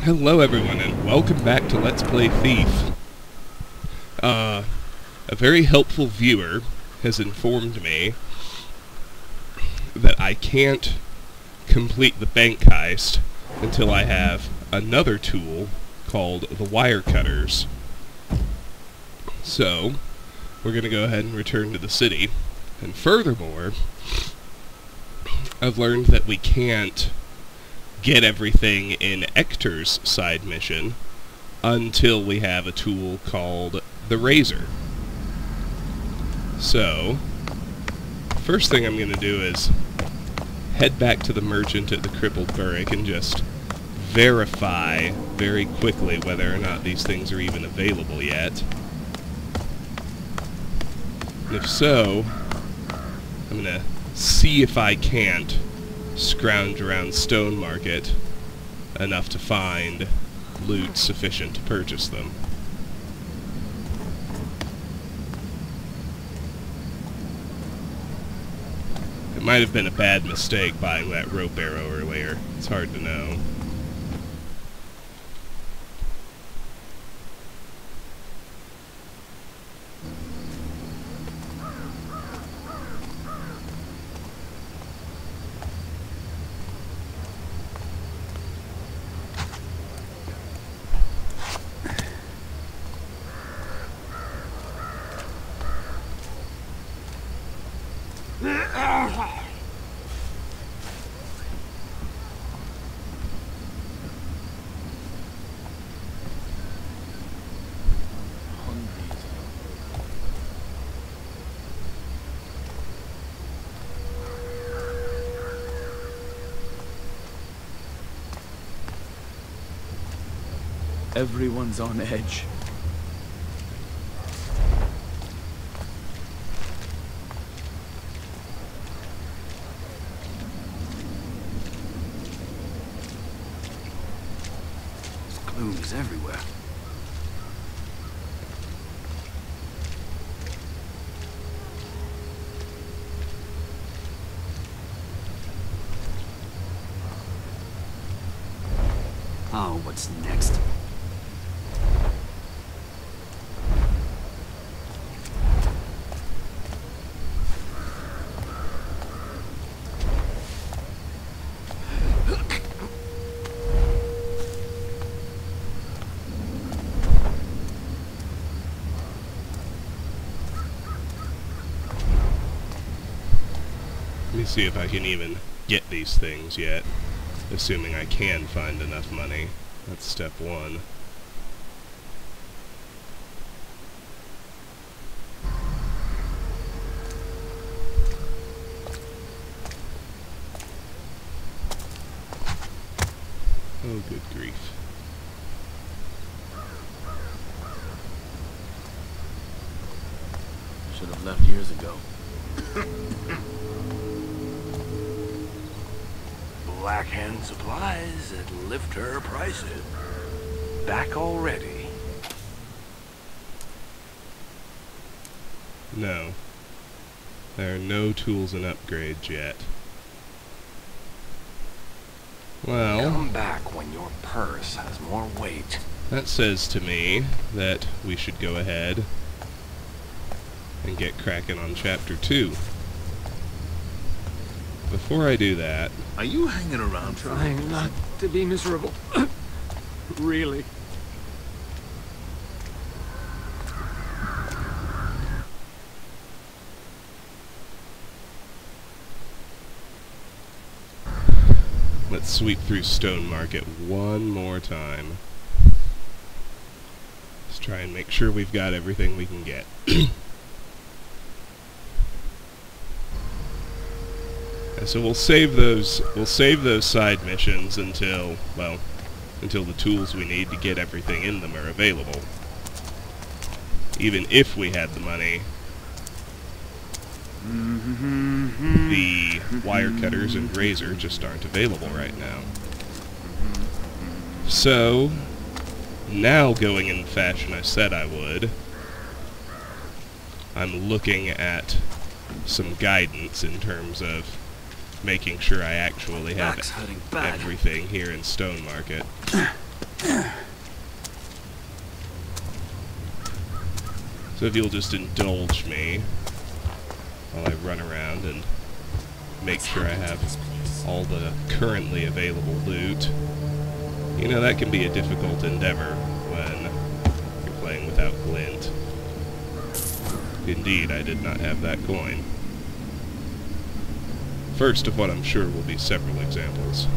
Hello everyone, and welcome back to Let's Play Thief. A very helpful viewer has informed me that I can't complete the bank heist until I have another tool called the wire cutters. So, we're going to go ahead and return to the city. And furthermore, I've learned that we can't get everything in Ector's side mission until we have a tool called the razor. So, first thing I'm going to do is head back to the merchant at the Crippled Burrick and just verify very quickly whether or not these things are even available yet. And if so, I'm going to see if I can't scrounge around Stone Market enough to find loot sufficient to purchase them. It might have been a bad mistake buying that rope arrow earlier. It's hard to know. Everyone's on edge. This gloom is everywhere. Oh, what's next? Let me see if I can even get these things yet, assuming I can find enough money. That's step one. Oh, good grief. Should have left years ago. Black Hand Supplies at Lifter prices. Back already. No. There are no tools and upgrades yet. Well, Come back when your purse has more weight. that says to me that we should go ahead and get cracking on Chapter 2. Before I do that... Are you hanging around Trying not to be miserable. Really. Let's sweep through Stone Market one more time. Let's try and make sure we've got everything we can get. And so we'll save those side missions until, well, until the tools we need to get everything in them are available. Even if we had the money, the wire cutters and razor just aren't available right now. So, now going in the fashion I said I would, I'm looking at some guidance in terms of making sure I actually have everything here in Stone Market. So if you'll just indulge me while I run around and make sure I have all the currently available loot. You know, that can be a difficult endeavor when you're playing without glint. Indeed, I did not have that coin. First of what I'm sure will be several examples.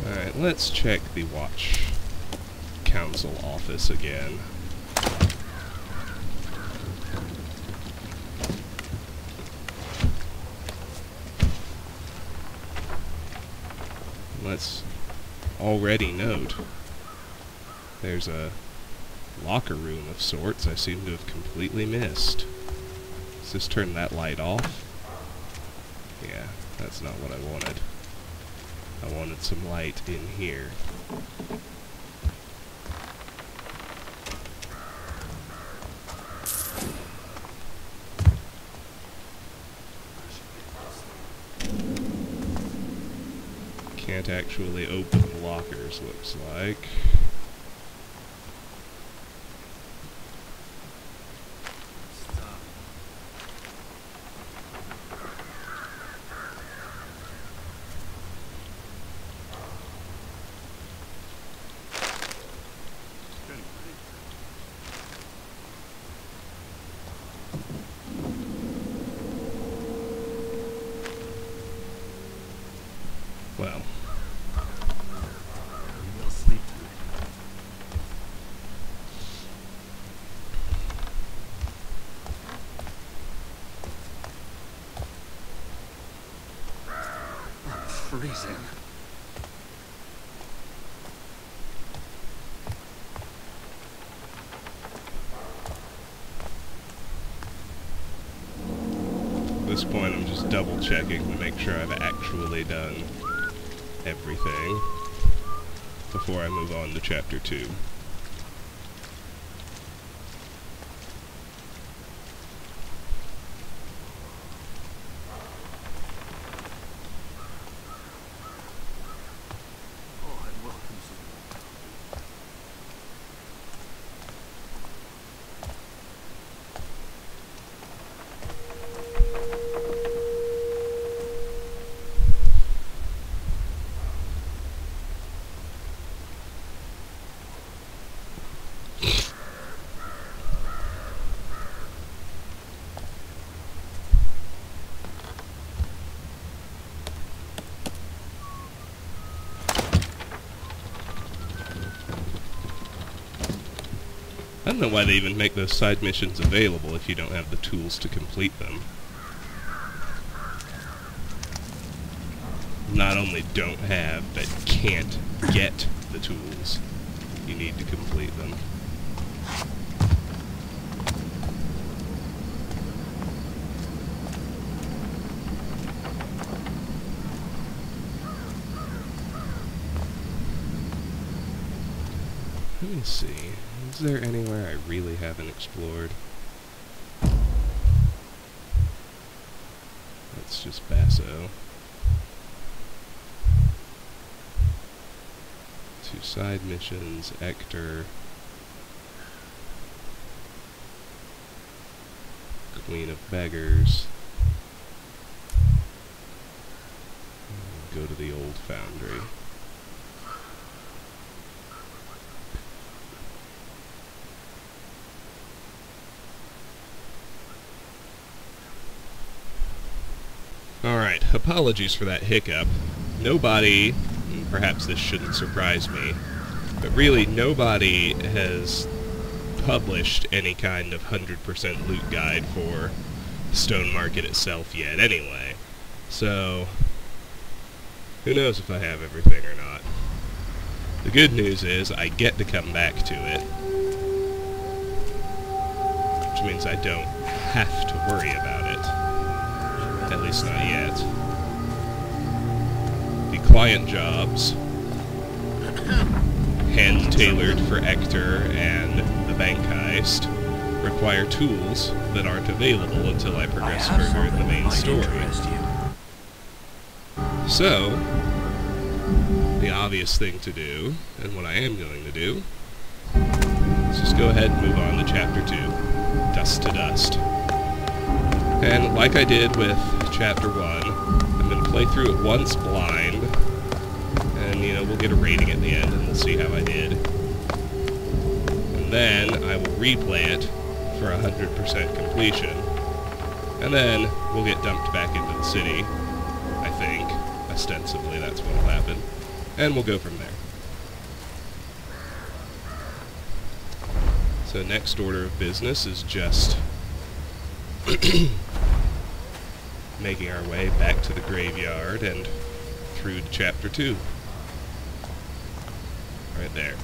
Alright, let's check the Watch Council office again. Let's already note there's a locker room of sorts I seem to have completely missed. Let's just turn that light off. Yeah, that's not what I wanted. I wanted some light in here. Can't actually open the lockers, looks like. Well. We'll sleep tonight. I'm freezing. At this point, I'm just double checking to make sure I've actually done everything before I move on to Chapter 2. Oh, I welcome some. I don't know why they even make those side missions available if you don't have the tools to complete them. Not only don't have, but can't get the tools you need to complete them. Let me see. Is there anywhere I really haven't explored? That's just Basso. 2 side missions, Ector, Queen of Beggars. Go to the old foundry. Alright, apologies for that hiccup. Nobody, and perhaps this shouldn't surprise me, but really nobody has published any kind of 100% loot guide for the Stone Market itself yet anyway. So, who knows if I have everything or not. The good news is I get to come back to it, which means I don't have to worry about it. At least not yet. The client jobs hand-tailored for Ector and the bank heist, require tools that aren't available until I progress further in the main story. So, the obvious thing to do, and what I am going to do, is just go ahead and move on to Chapter 2, Dust to Dust. And like I did with Chapter 1, I'm going to play through it once blind, and, you know, we'll get a rating at the end, and we'll see how I did. And then I will replay it for 100% completion, and then we'll get dumped back into the city, I think. Ostensibly, that's what will happen. And we'll go from there. So next order of business is just making our way back to the graveyard and through to Chapter 2. Right there.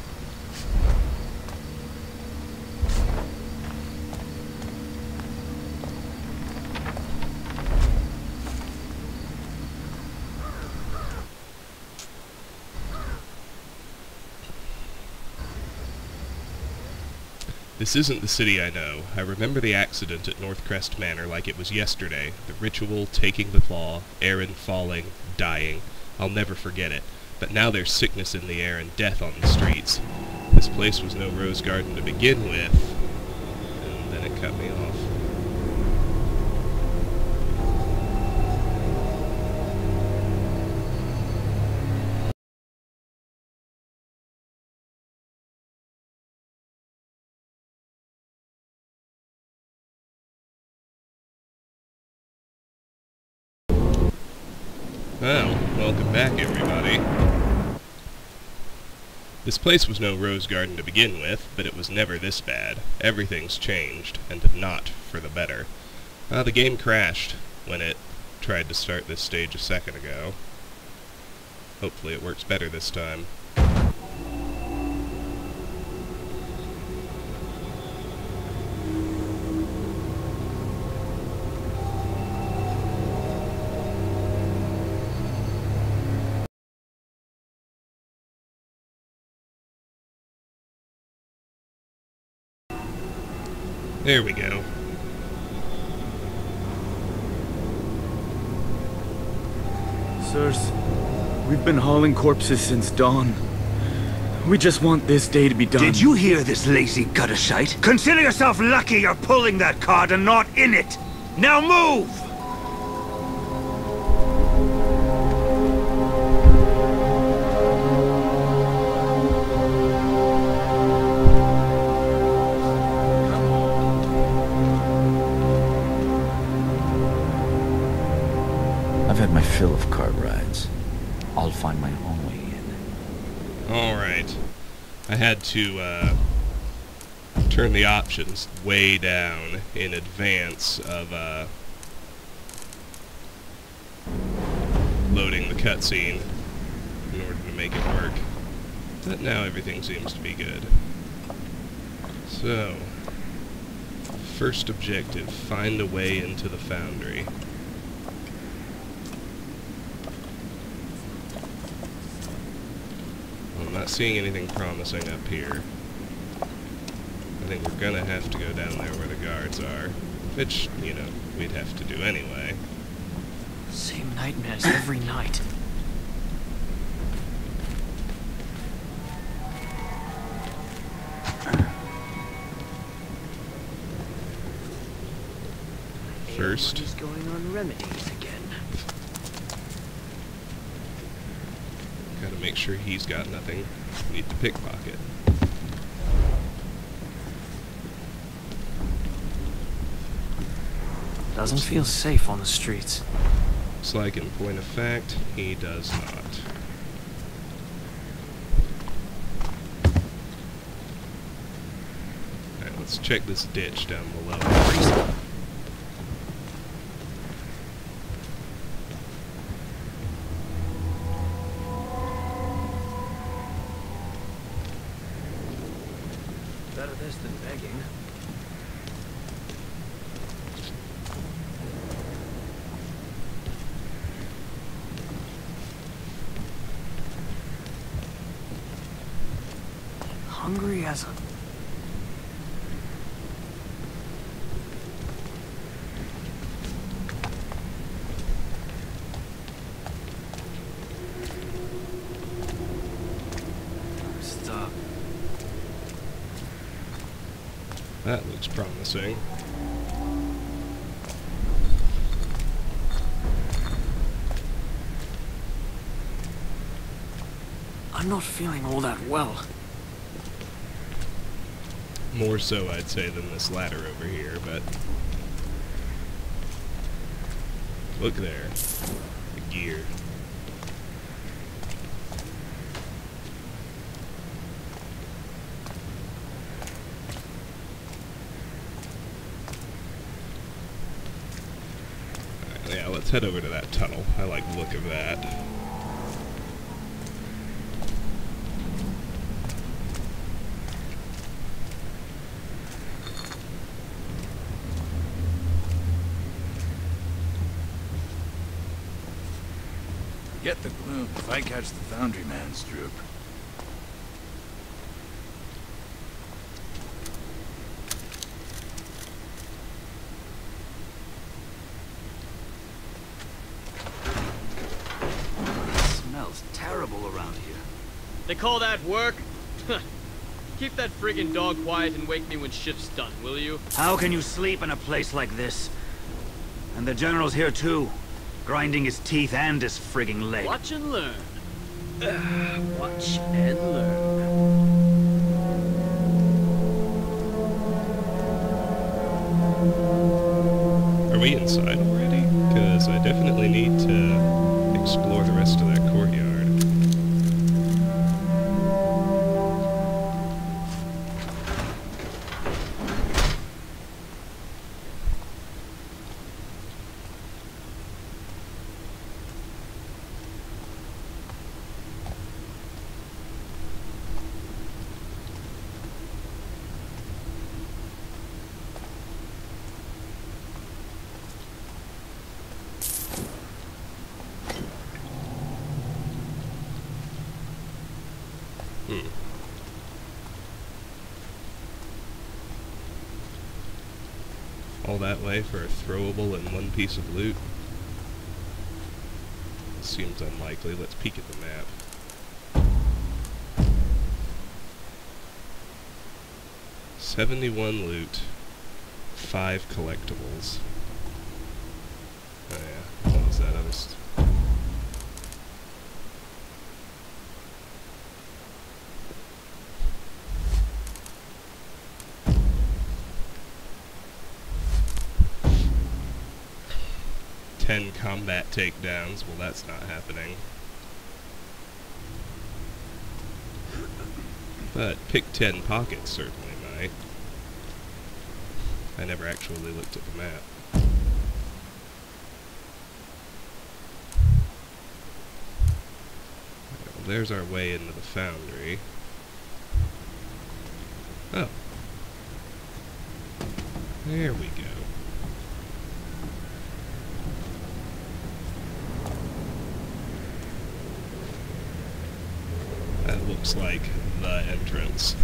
This isn't the city I know. I remember the accident at Northcrest Manor like it was yesterday. The ritual, taking the claw, Aaron falling, dying. I'll never forget it. But now there's sickness in the air and death on the streets. This place was no rose garden to begin with. And then it cut me off. Well, welcome back, everybody. This place was no rose garden to begin with, but it was never this bad. Everything's changed, and not for the better. The game crashed when it tried to start this stage a second ago. Hopefully it works better this time. There we go. Sirs, we've been hauling corpses since dawn. We just want this day to be done. Did you hear this lazy gutter shite? Consider yourself lucky you're pulling that cart and not in it! Now move! I've had my fill of cart rides. I'll find my own way in. Alright. I had to, turn the options way down in advance of, loading the cutscene in order to make it work. But now everything seems to be good. So, first objective, find a way into the foundry. I'm not seeing anything promising up here. I think we're gonna have to go down there where the guards are. Which, you know, we'd have to do anyway. Same nightmares every night. First, He's going on remedies again. gotta make sure he's got nothing. Need to pickpocket. Doesn't feel safe on the streets. Looks like, in point of fact, he does not. Alright, let's check this ditch down below. Better this than begging. Yes. Stop. That looks promising. I'm not feeling all that well. More so, I'd say, than this ladder over here, but... Look there. The gear. Alright, yeah, let's head over to that tunnel. I like the look of that. Get the gloom if I catch the Foundry Man's droop. It smells terrible around here. They call that work? Keep that friggin' dog quiet and wake me when shift's done, will you? How can you sleep in a place like this? And the General's here too, grinding his teeth and his frigging leg. Watch and learn. Watch and learn. Are we inside already? Because I definitely need to explore the rest of that courtyard. All that way for a throwable and one piece of loot? Seems unlikely. Let's peek at the map. 71 loot, 5 collectibles. Oh yeah, what was that? I was... combat takedowns. Well, that's not happening. But pick 10 pockets certainly might. I never actually looked at the map. Well, there's our way into the foundry. Oh. There we go. That looks like the entrance.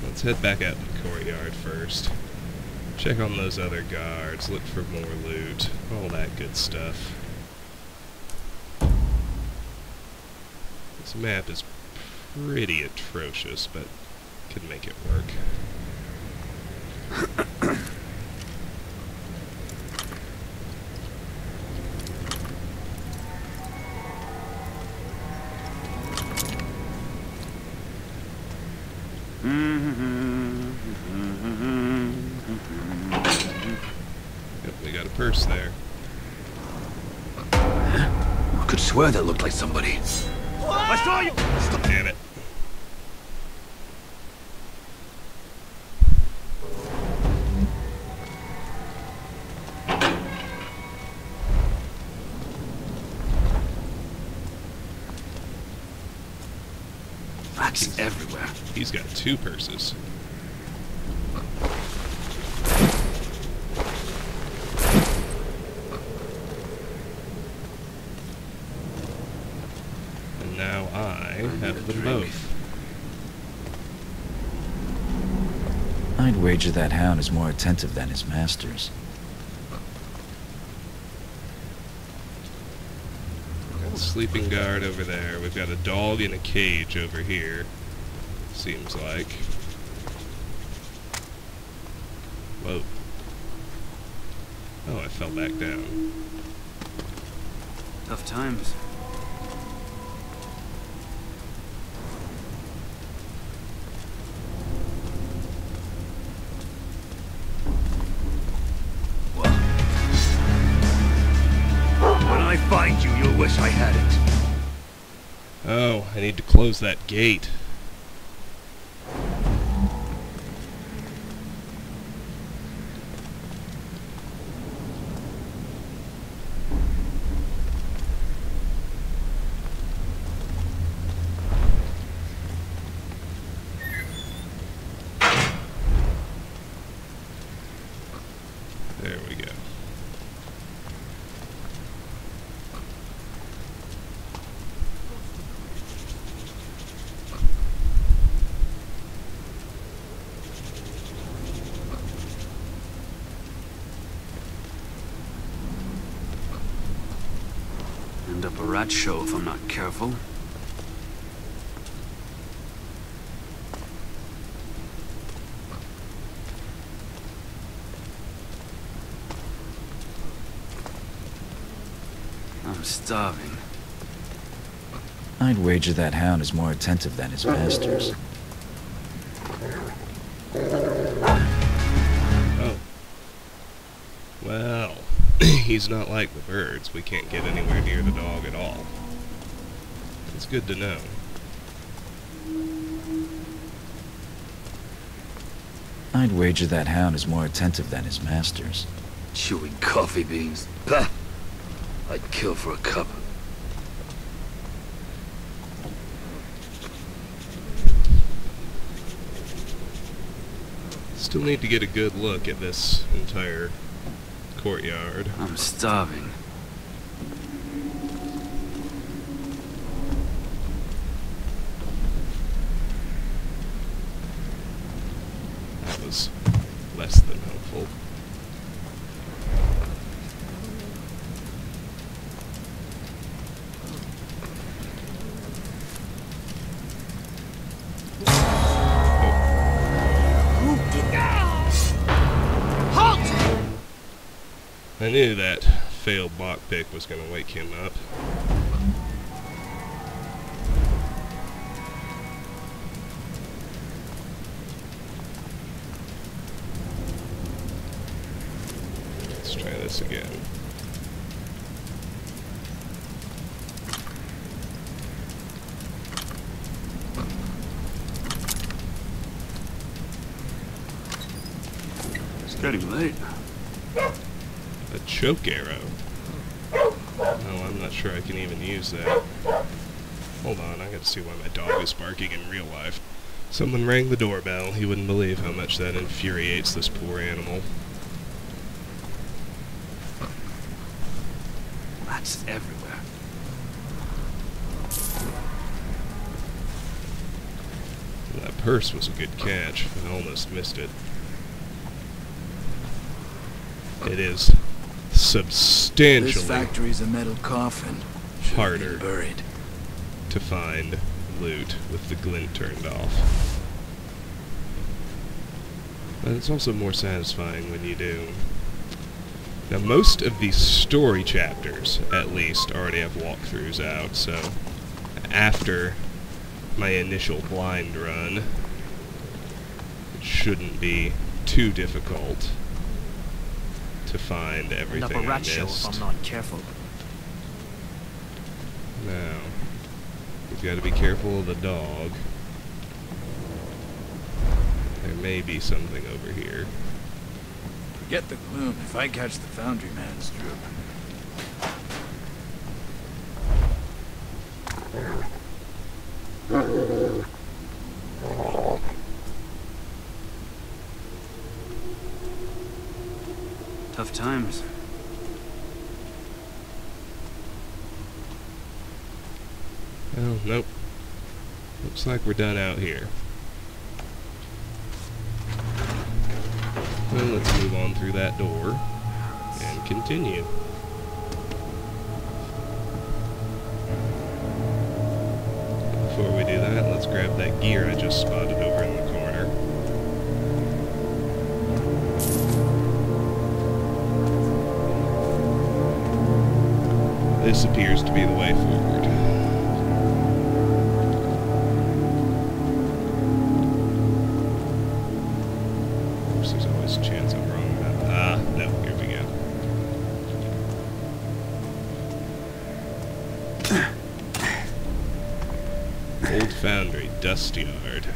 Let's head back out to the courtyard first. Check on those other guards, look for more loot, all that good stuff. This map is pretty atrocious, but can make it work. Yep, we got a purse there. I could swear that looked like somebody. I saw you! Damn it. Rats everywhere. He's got 2 purses. And now I have them both. wager that hound is more attentive than his masters. Got a sleeping guard over there. We've got a dog in a cage over here. Seems like. Whoa. Oh, I fell back down. Tough times. When I find you, you'll wish I had it. Oh, I need to close that gate. There we go. End up a rat show if I'm not careful. I'm starving. I'd wager that hound is more attentive than his masters. Oh. Well, he's not like the birds. We can't get anywhere near the dog at all. It's good to know. I'd wager that hound is more attentive than his masters. Chewing coffee beans. Bah! I'd kill for a cup. Still need to get a good look at this entire courtyard. I'm starving. That was less than helpful. I knew that failed lockpick was going to wake him up. Let's try this again. It's getting late. A choke arrow. Oh, I'm not sure I can even use that. Hold on, I gotta see why my dog is barking in real life. Someone rang the doorbell. He wouldn't believe how much that infuriates this poor animal. Rats everywhere. That purse was a good catch. I almost missed it. It is substantially This factory's a metal coffin. Should harder be buried. to find loot with the glint turned off. But it's also more satisfying when you do. Now, most of these story chapters, at least, already have walkthroughs out, so after my initial blind run, it shouldn't be too difficult to find everything I missed. If I'm not careful. Now, we've got to be careful of the dog. There may be something over here. Forget the gloom if I catch the foundry man's droop. Tough times. Oh, nope. Looks like we're done out here. Well, let's move on through that door and continue. Before we do that, let's grab that gear I just spotted over in the corner. This appears to be the way forward. Of course, there's always a chance I'm wrong about that. Ah, no, here we go. Old Foundry, Dust Yard.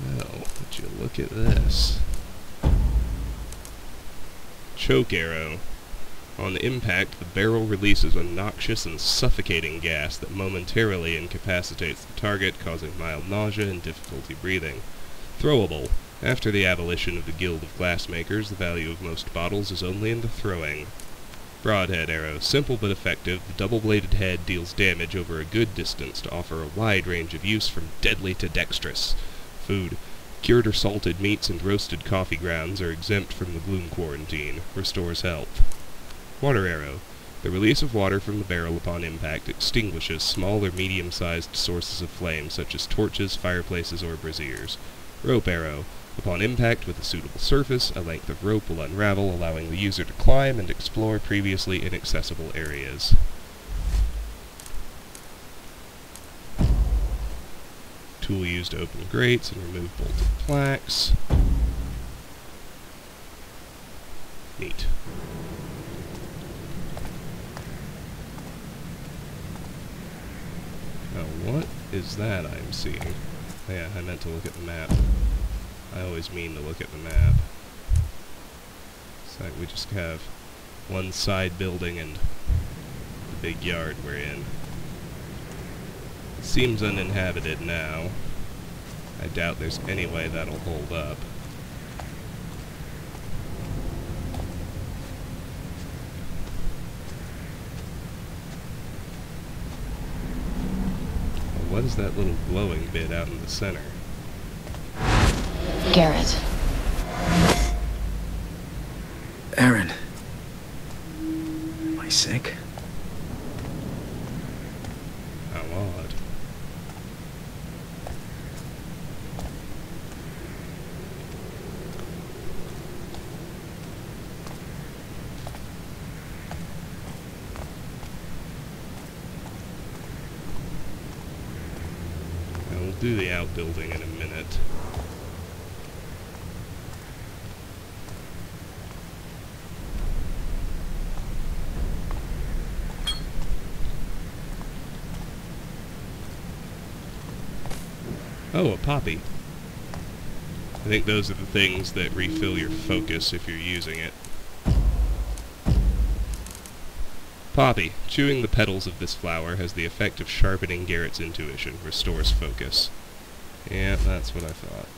Well, would you look at this? Choke arrow. On impact, the barrel releases a noxious and suffocating gas that momentarily incapacitates the target, causing mild nausea and difficulty breathing. Throwable. After the abolition of the Guild of Glassmakers, the value of most bottles is only in the throwing. Broadhead Arrow. Simple but effective, the double-bladed head deals damage over a good distance to offer a wide range of use from deadly to dexterous. Food. Cured or salted meats and roasted coffee grounds are exempt from the gloom quarantine. Restores health. Water Arrow. The release of water from the barrel upon impact extinguishes small or medium-sized sources of flame, such as torches, fireplaces, or braziers. Rope Arrow. Upon impact with a suitable surface, a length of rope will unravel, allowing the user to climb and explore previously inaccessible areas. Tool used to open grates and remove bolted plaques. Neat. Now what is that I'm seeing? Yeah, I meant to look at the map. I always mean to look at the map. It's like we just have one side building and the big yard we're in. It seems uninhabited now. I doubt there's any way that'll hold up. Well, what is that little glowing bit out in the center? Garrett. Aaron. Am I sick? How odd. Now we'll do the outbuilding in a minute. Oh, a poppy. I think those are the things that refill your focus if you're using it. Poppy. Chewing the petals of this flower has the effect of sharpening Garrett's intuition, restores focus. Yeah, that's what I thought.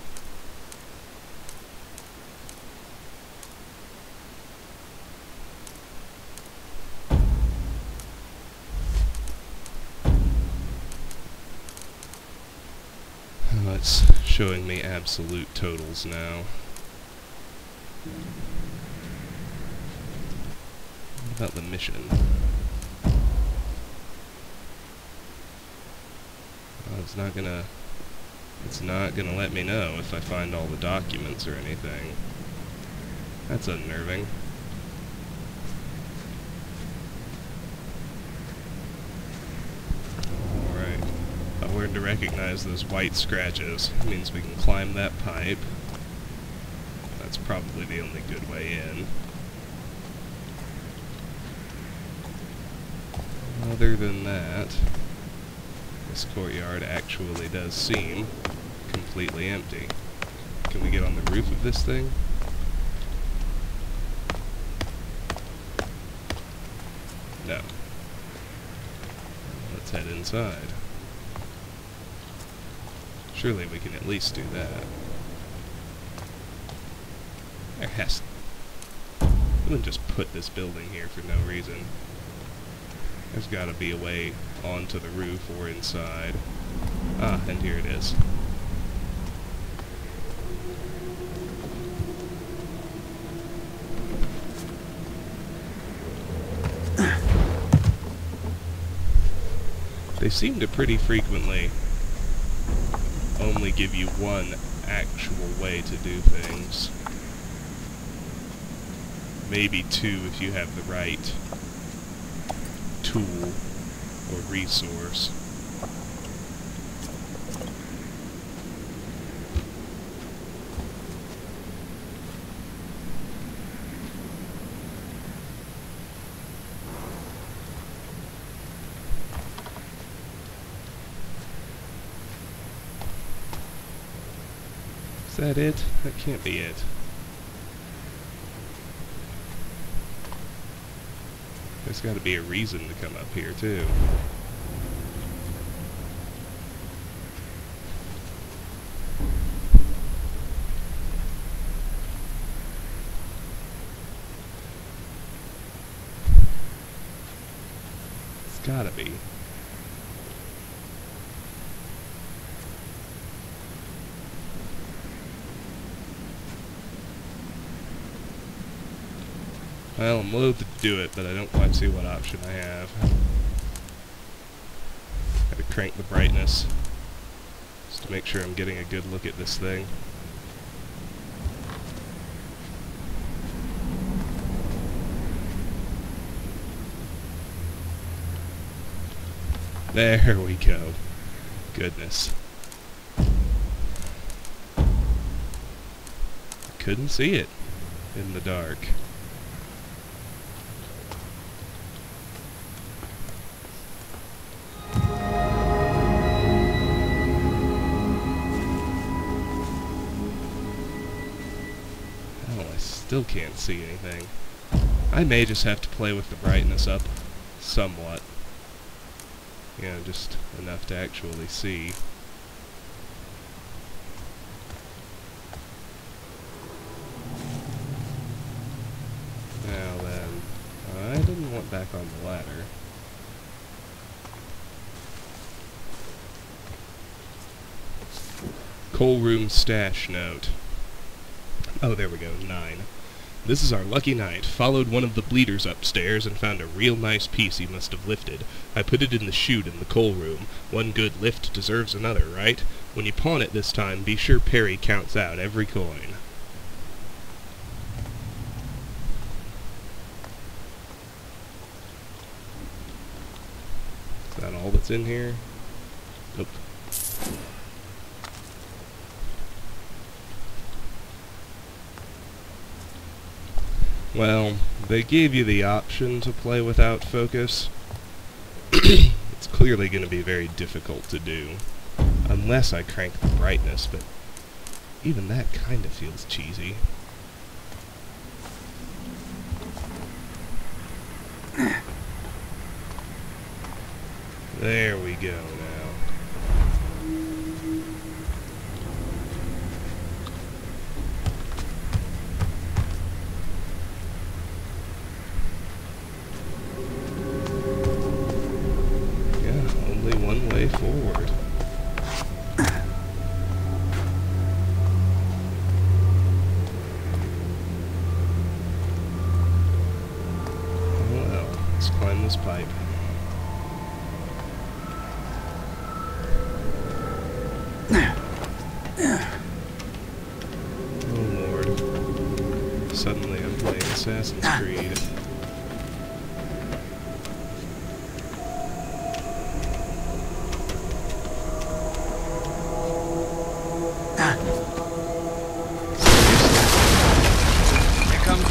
It's showing me absolute totals now. What about the mission? Oh, it's not gonna let me know if I find all the documents or anything. That's unnerving. I learned to recognize those white scratches. It means we can climb that pipe. That's probably the only good way in. Other than that, this courtyard actually does seem completely empty. Can we get on the roof of this thing? No. Let's head inside. Surely we can at least do that. There has... We wouldn't just put this building here for no reason. There's gotta be a way onto the roof or inside. Ah, and here it is. They seem to pretty frequently only give you one actual way to do things. Maybe two if you have the right tool or resource. Is that it? That can't be it. There's got to be a reason to come up here, too. It's gotta be. Well, I'm loath to do it, but I don't quite see what option I have. Gotta crank the brightness just to make sure I'm getting a good look at this thing. There we go. Goodness. I couldn't see it in the dark. Still can't see anything. I may just have to play with the brightness up somewhat. You know, just enough to actually see. Now then, I didn't want back on the ladder. Coal room stash note. Oh, there we go, 9. This is our lucky night. Followed one of the bleeders upstairs and found a real nice piece he must have lifted. I put it in the chute in the coal room. One good lift deserves another, right? When you pawn it this time, be sure Perry counts out every coin. Is that all that's in here? Nope. Well, they gave you the option to play without focus. It's clearly going to be very difficult to do, unless I crank the brightness, but even that kind of feels cheesy. There we go now. Forward. Well, let's climb this pipe. Oh Lord. Suddenly I'm playing Assassin's Creed.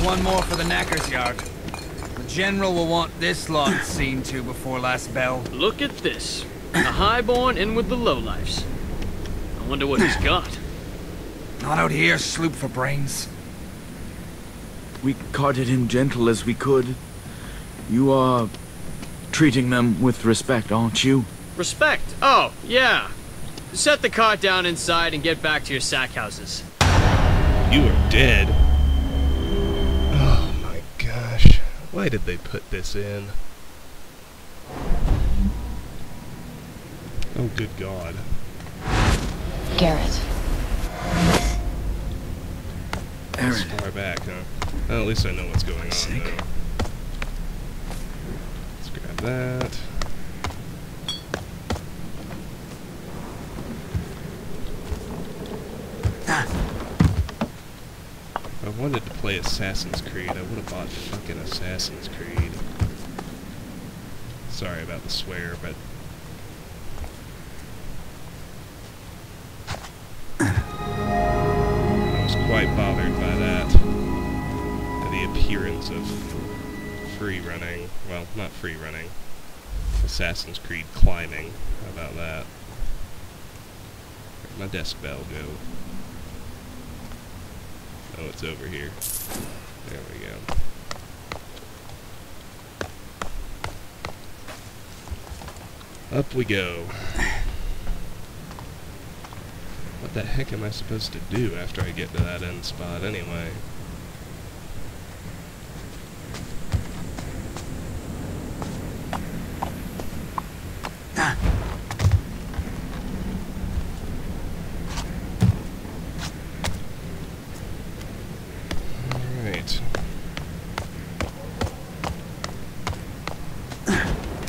One more for the knacker's yard. The general will want this lot seen to before last bell. Look at this. A highborn in with the lowlifes. I wonder what he's got. Not out here, sloop for brains. We carted him gentle as we could. You are treating them with respect, aren't you? Respect? Oh, yeah. Set the cart down inside and get back to your sack houses. You are dead. Gosh, why did they put this in? Oh, good God. Garrett. That's far back, huh? Well, at least I know what's going on, though. Let's grab that. If I wanted to play Assassin's Creed, I would have bought fucking Assassin's Creed. Sorry about the swear, but... I was quite bothered by that. The appearance of free running. Well, not free running. Assassin's Creed climbing. How about that? Where'd my desk bell go? Oh, it's over here. There we go. Up we go. What the heck am I supposed to do after I get to that end spot anyway?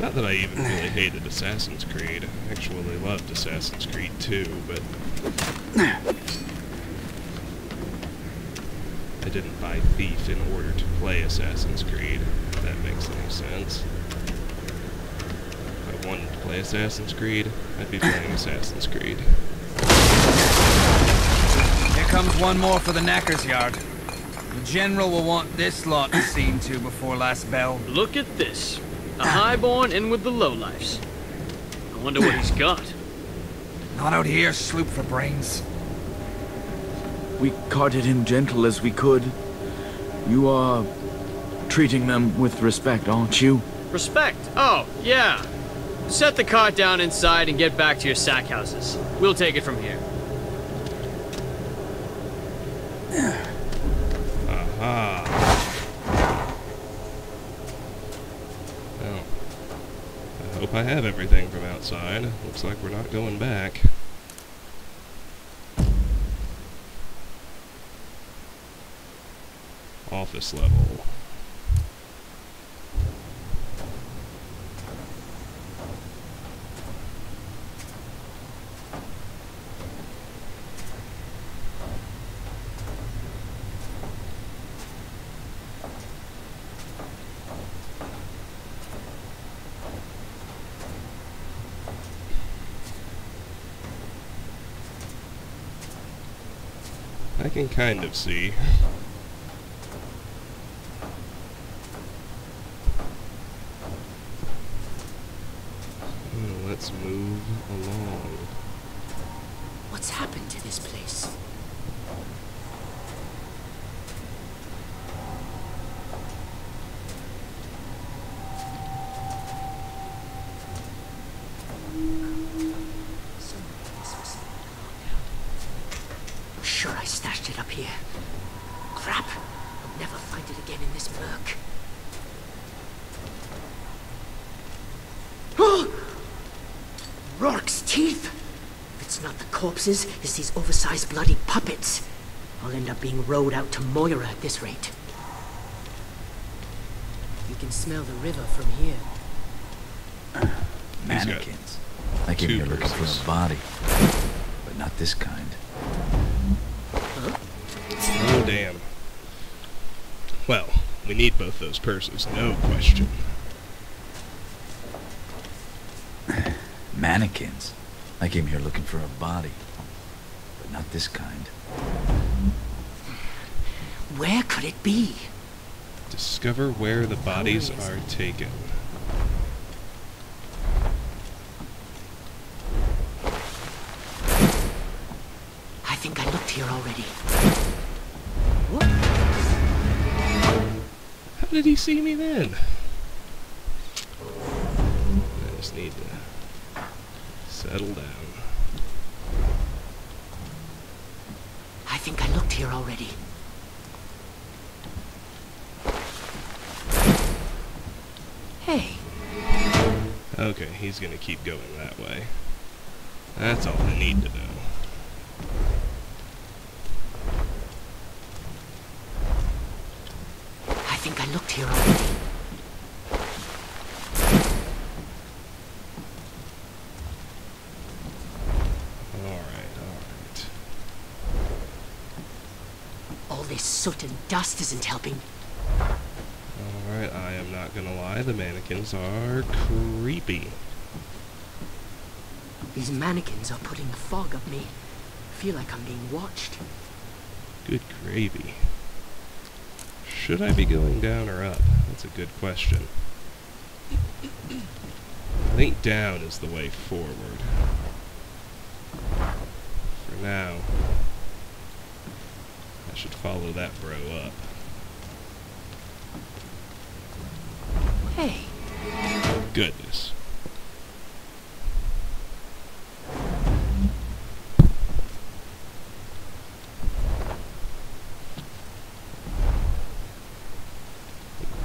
Not that I even really hated Assassin's Creed. I actually loved Assassin's Creed 2, but... I didn't buy Thief in order to play Assassin's Creed, if that makes any sense. If I wanted to play Assassin's Creed, I'd be playing Assassin's Creed. Here comes one more for the knacker's yard. The General will want this lot seen to before last bell. Look at this. A highborn in with the lowlifes. I wonder what he's got. Not out here, sloop for brains. We carted him gentle as we could. You are treating them with respect, aren't you? Respect? Oh, yeah. Set the cart down inside and get back to your sack houses. We'll take it from here. Aha. Well, I hope I have everything from outside. Looks like we're not going back. Office level. I can kind of see. Let's move along. What's happened to this place? Sure, I stashed it up here. Crap! I'll never find it again in this murk. Rourke's teeth! If it's not the corpses, it's these oversized bloody puppets. I'll end up being rowed out to Moira at this rate. You can smell the river from here. Mannequins. I came here looking for a body, but not this kind. Huh? Oh, damn. Well, we need both those purses, no question. Mannequins. I came here looking for a body, but not this kind. Where could it be? Discover where the bodies are taken. I think I looked here already. What? How did he see me then? I just need to settle down. I think I looked here already. Hey. Okay, he's gonna keep going that way. That's all I need to know. looked here already. Alright. All this soot and dust isn't helping. Alright, I am not gonna lie, the mannequins are creepy. These mannequins are putting a fog of me. I feel like I'm being watched. Good gravy. Should I be going down or up? That's a good question. I think down is the way forward. For now, I should follow that bro up. Hey. Goodness.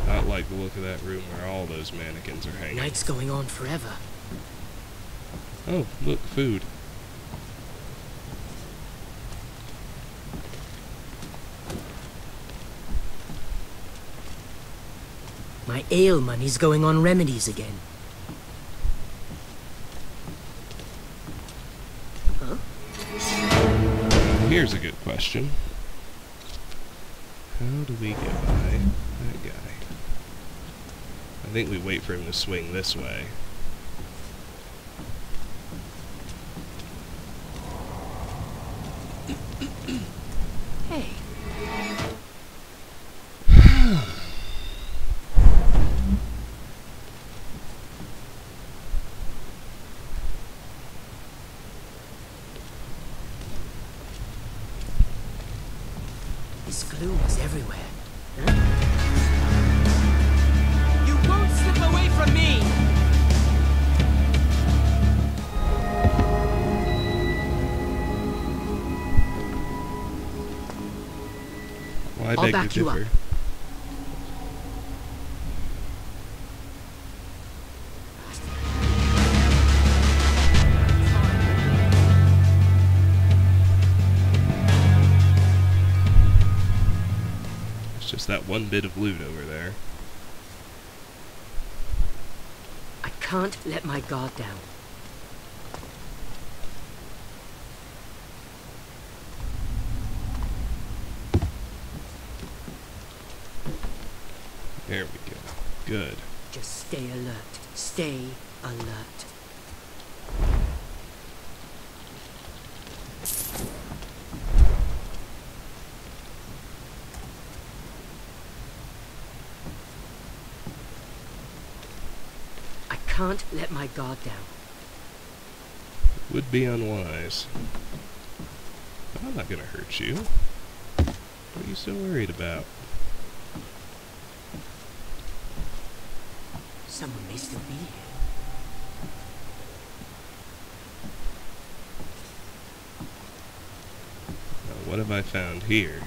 Not like the look of that room where all those mannequins are hanging. Night's going on forever. Oh, look, food. My ale money's going on remedies again. Huh? Here's a good question. How do we get by that guy? I think we wait for him to swing this way. Hey. This gloom is everywhere. Huh? You won't slip away from me! Well, I I'll beg back to you up. differ. It's just that one bit of loot over there. I can't let my guard down. There we go. Good. Just stay alert. Stay alert. I can't let my guard down. Would be unwise. I'm not gonna hurt you. What are you so worried about? Someone may still be here. Now, what have I found here?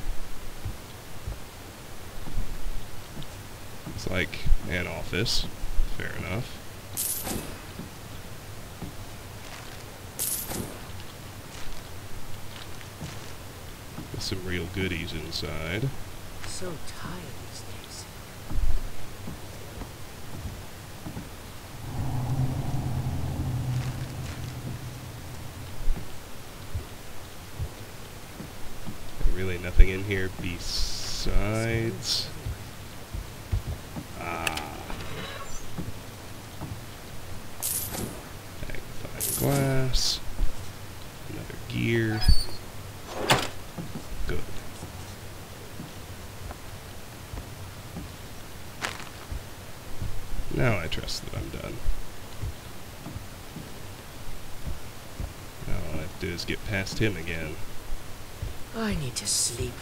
It's like an office. Fair enough. With some real goodies inside. So tired these days. Really nothing in here besides... Magnifying glass. Another gear. Good. Now I trust that I'm done. Now all I have to do is get past him again. I need to sleep.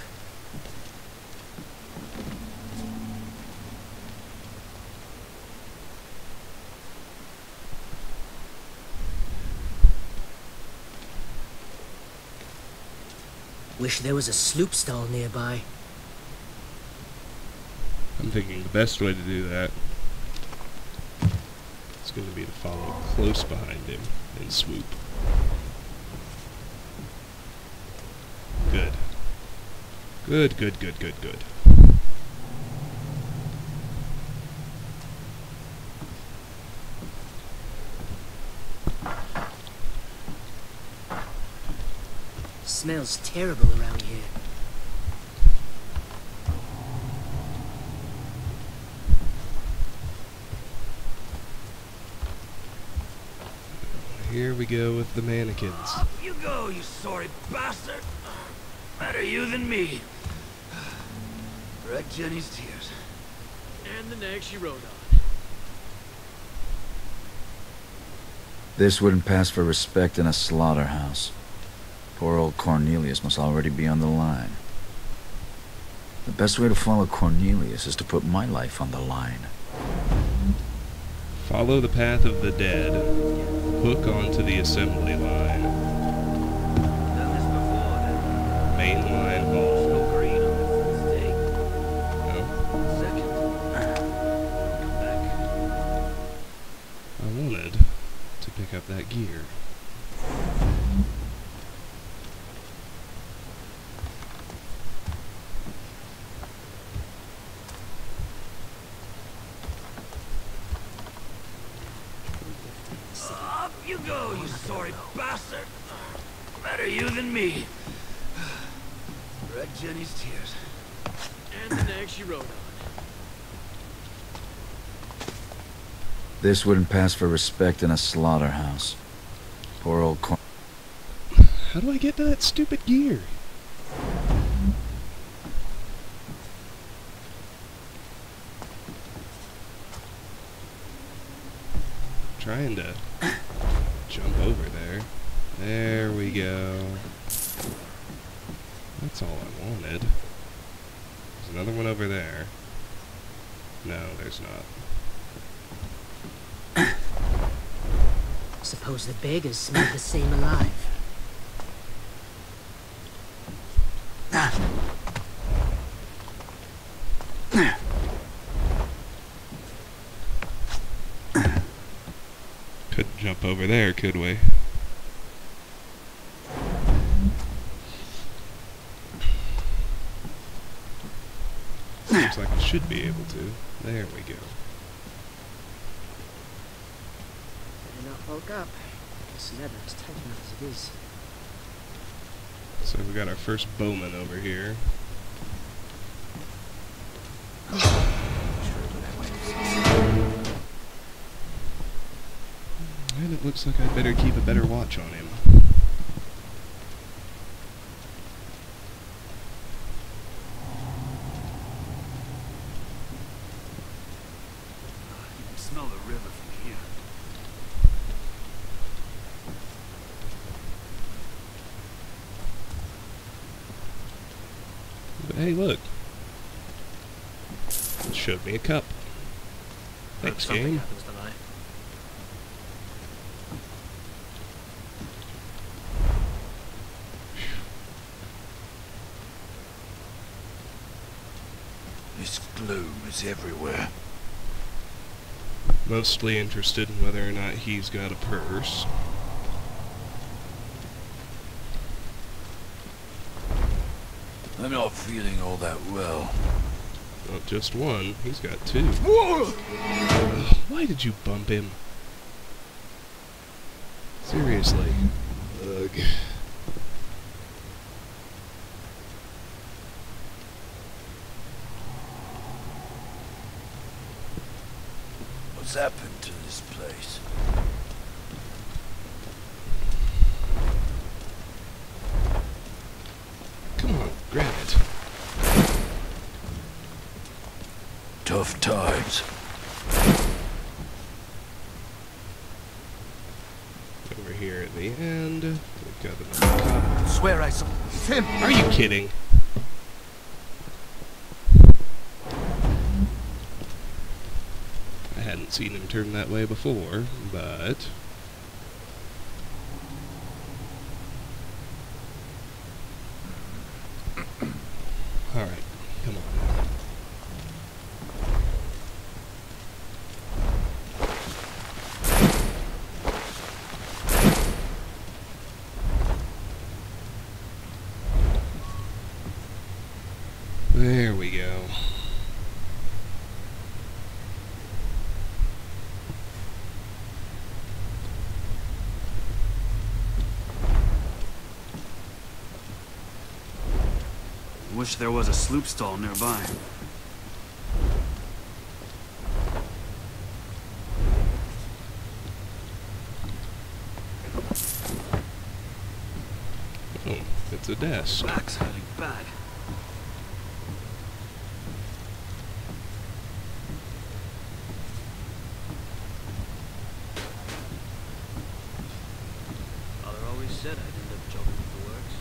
Wish there was a sloop stall nearby. I'm thinking the best way to do that is going to be to follow close behind him and swoop. Good. Good, good, good, good, good. smells terrible around here. Here we go with the mannequins. Up you go, you sorry bastard. Better you than me. Read Jenny's tears. And the nag she rode on. This wouldn't pass for respect in a slaughterhouse. Poor old Cornelius must already be on the line. The best way to follow Cornelius is to put my life on the line. Follow the path of the dead. Hook onto the assembly line. Done this before, then. Main line hall. No green on the first day. No? Second. Come back. I wanted to pick up that gear. Up you go, you sorry bastard. Better you than me. Read Jenny's tears. And the nag she rode on. This wouldn't pass for respect in a slaughterhouse. Poor old How do I get to that stupid gear? Trying to jump over there. There we go. That's all I wanted. There's another one over there. No, there's not. Suppose the beggars smell the same alive. Couldn't jump over there, could we? Looks like we should be able to. There we go. Better not bulk up. This leather is tight enough as it is. So we got our first bowman over here. And it looks like I'd better keep a better watch on him. You can smell the river from here. But hey, look. It showed me a cup. Thanks, game. Happens tonight. This gloom is everywhere. Mostly interested in whether or not he's got a purse. I'm not feeling all that well. Not just one, he's got two. Whoa! Why did you bump him? Seriously. Ugh. What's happened to this place? Come on, grab it. Tough times. Over here at the end, we've got another cup. Swear I saw. It's him! Are you kidding? I hadn't seen him turn that way before, but... Alright, come on. There we go. Wish there was a sloop stall nearby. Oh, it's a desk. Back's hurting bad. Father always said I'd end up jumping with the works.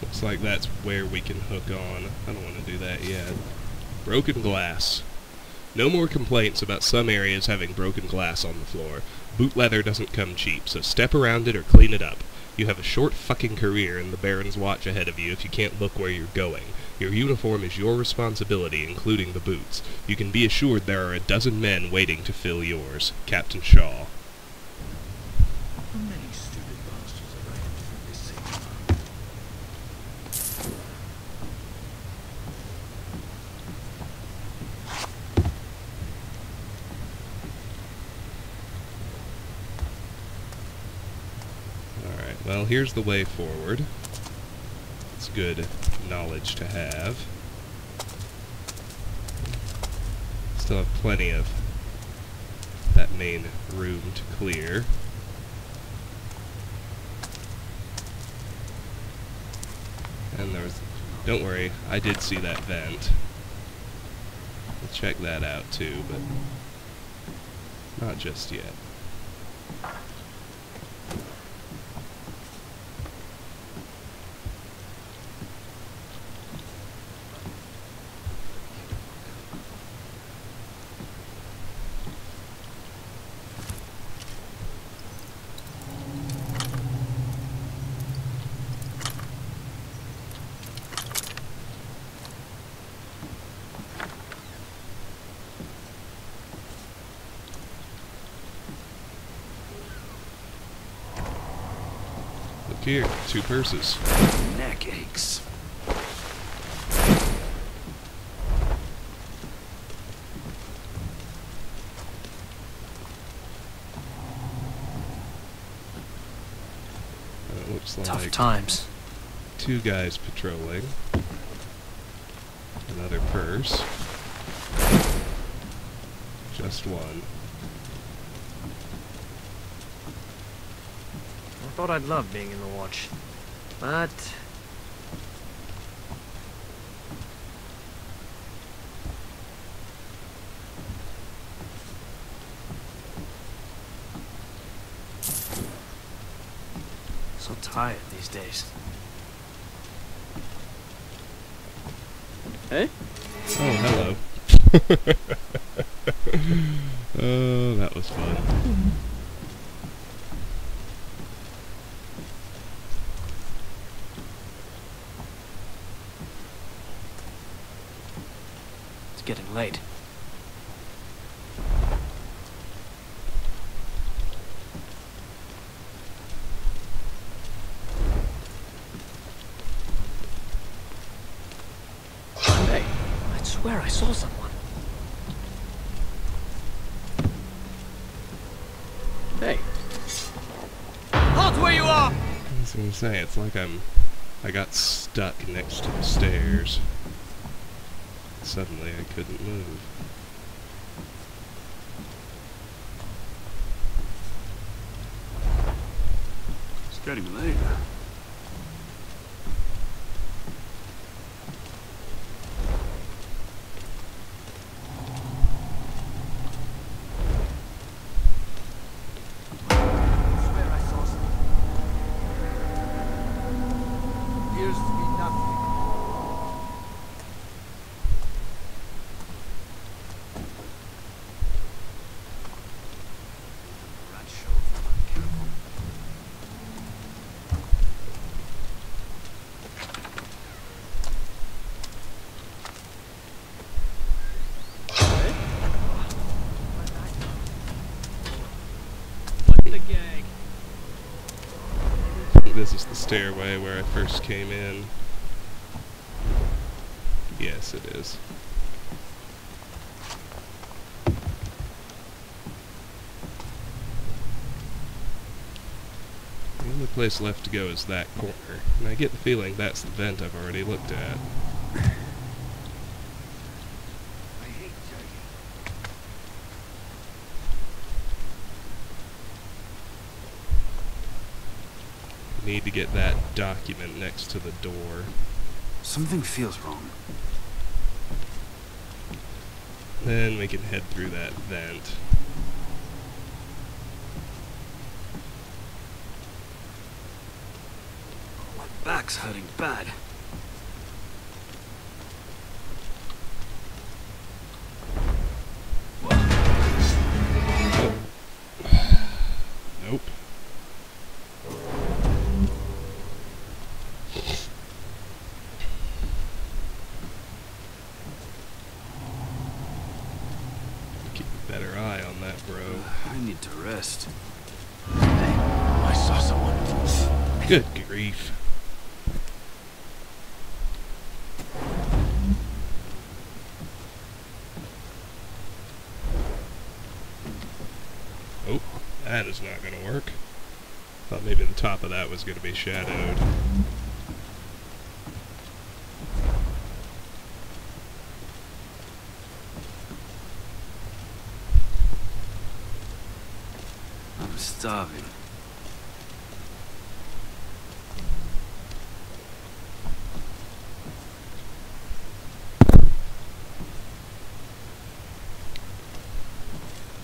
Looks like that's where we can hook on. I don't want to do that yet. Broken glass. No more complaints about some areas having broken glass on the floor. Boot leather doesn't come cheap, so step around it or clean it up. You have a short fucking career in the Baron's watch ahead of you if you can't look where you're going. Your uniform is your responsibility, including the boots. You can be assured there are a dozen men waiting to fill yours. Captain Shaw. How many stupid bastards have I had to this city? Alright, well, here's the way forward. It's good knowledge to have. Still have plenty of that main room to clear. And there was... Don't worry, I did see that vent. We'll check that out too, but not just yet. Look here, 2 purses. Neck aches. It looks like Tough times. 2 guys patrolling. Another purse. Just 1. I thought I'd love being in the watch, but so tired these days. Hey? Oh, hello. Oh, that was fun. It's getting late. Hey, I swear I saw someone. Hey. Halt where you are! I was gonna say, it's like I got stuck next to the stairs. Suddenly I couldn't move. It's getting late. This is the stairway where I first came in. Yes, it is. only place left to go is that corner, and I get the feeling that's the vent I've already looked at. Need to get that document next to the door. Something feels wrong. Then we can head through that vent. My back's hurting bad. Nope. Keep a better eye on that, bro. I need to rest. I saw someone. Good grief. Oh, that is not going to work. Thought maybe the top of that was going to be shadowed. I'm starving.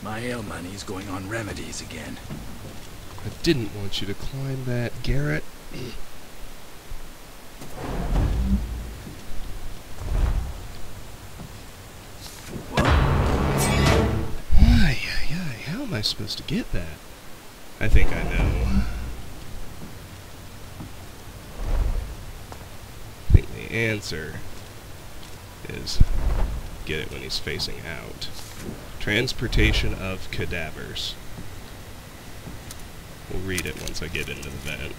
My ale money's going on remedies again. I didn't want you to climb that, Garrett. Ay, how am I supposed to get that? I think I know. I think the answer is get it when he's facing out. Transportation of cadavers. We'll read it once I get into the vent.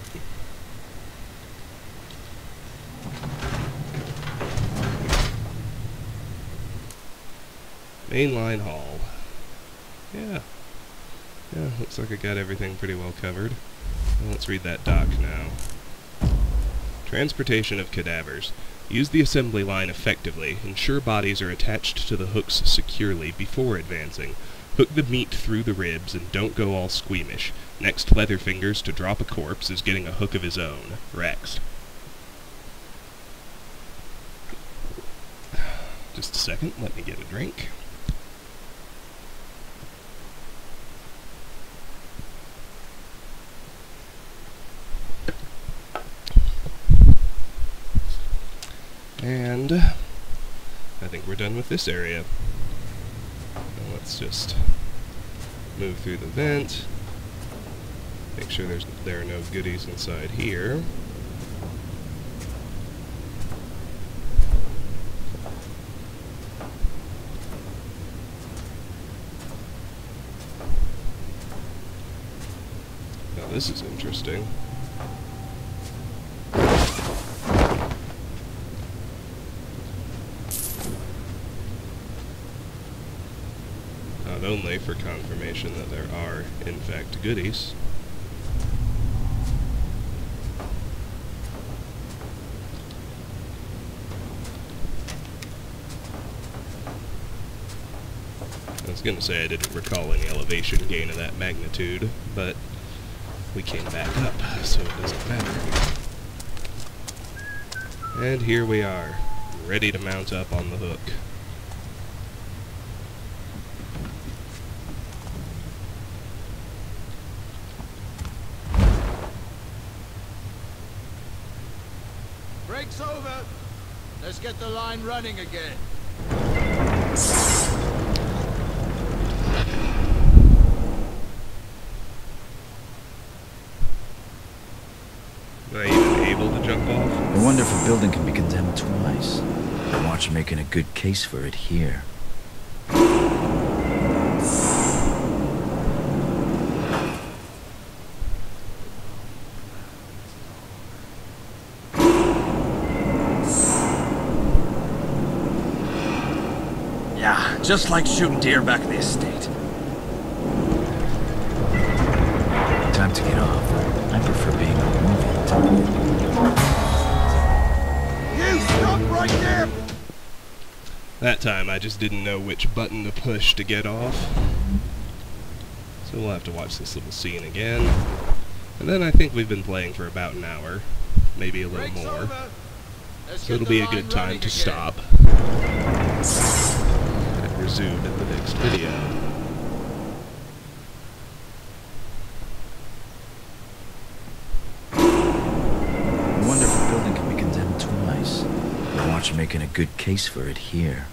Mainline hall. Yeah, looks like I got everything pretty well covered. Well, let's read that doc now. Transportation of cadavers. Use the assembly line effectively. Ensure bodies are attached to the hooks securely before advancing. Hook the meat through the ribs and don't go all squeamish. Next Leatherfingers to drop a corpse is getting a hook of his own. Rex. Just a second, let me get a drink. And I think we're done with this area. Now let's just move through the vent. Make sure there are no goodies inside here. Now this is interesting. Not only for confirmation that there are, in fact, goodies. I was gonna say I didn't recall any elevation gain of that magnitude, but we came back up, so it doesn't matter. And here we are, ready to mount up on the hook. Break's over. Let's get the line running again. Am I even able to jump off? I wonder if a building can be condemned twice. I watch you making a good case for it here. Yeah, just like shooting deer back in the estate. Time to get off. I prefer prefer being a moving target. You stop right there! That time I just didn't know which button to push to get off. So we'll have to watch this little scene again. And then I think we've been playing for about an hour, maybe a little more. So it'll be a good time to stop and resume in the next video. I wonder if a building can be condemned twice. Watch making a good case for it here.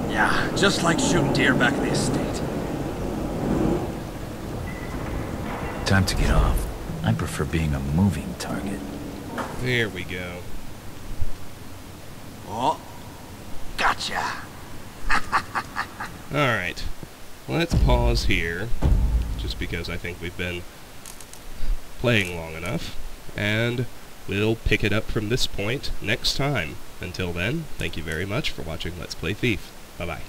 Yeah, just like shooting deer back at the estate. Time to get off. I prefer being a moving target. There we go. Oh, gotcha. Alright, let's pause here, just because I think we've been playing long enough, and we'll pick it up from this point next time. Until then, thank you very much for watching Let's Play Thief. Bye-bye.